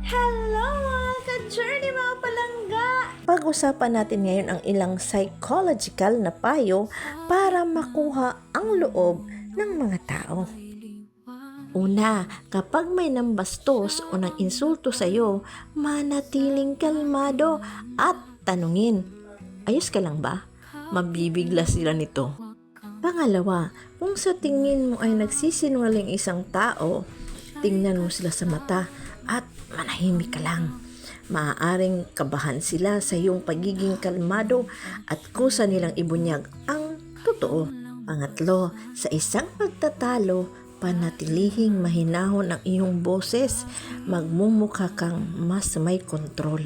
Hello mga ka-journey mga palangga! Pag-usapan natin ngayon ang ilang psychological na payo para makuha ang loob ng mga tao. Una, kapag may nambastos o nang insulto sa iyo, manatiling kalmado at tanungin, ayos ka lang ba? Mabibigla sila nito. Pangalawa, kung sa tingin mo ay nagsisinungaling isang tao, tingnan mo sila sa mata at manahimik ka lang. Maaaring kabahan sila sa iyong pagiging kalmado at kusa nilang ibunyag ang totoo. Pangatlo, sa isang pagtatalo, panatilihing mahinahon ang iyong boses, magmumukha kang mas may kontrol.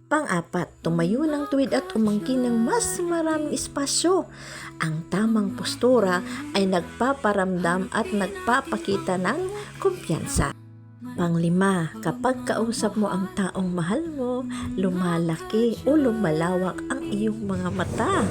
Pang-apat, tumayo ng tuwid at umangkin ng mas maraming espasyo. Ang tamang postura ay nagpaparamdam at nagpapakita ng kumpiyansa. Pang-lima, kapag kausap mo ang taong mahal mo, lumalaki o lumalawak ang iyong mga mata.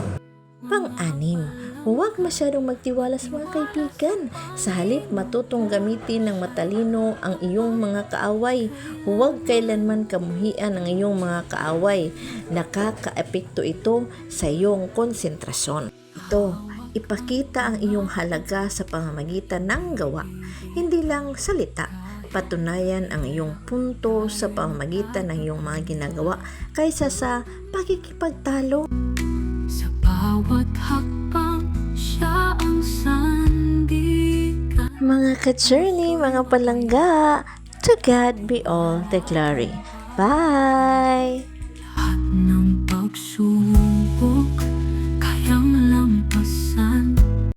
Pang-anim, huwag masyadong magtiwala sa mga kaibigan. Sa halip matutong gamitin ng matalino ang iyong mga kaaway. Huwag kailanman kamuhian ang iyong mga kaaway. Nakakaepekto ito sa iyong konsentrasyon. Ito, ipakita ang iyong halaga sa pamamagitan ng gawa, hindi lang salita. Patunayan ang iyong punto sa pamamagitan ng iyong mga ginagawa kaysa sa pagkikipagtalo. Sa bawat hakbang, siya ang sandigan. Mga ka-journey, mga palangga, to God be all the glory. Bye! Lahat ng pagsubok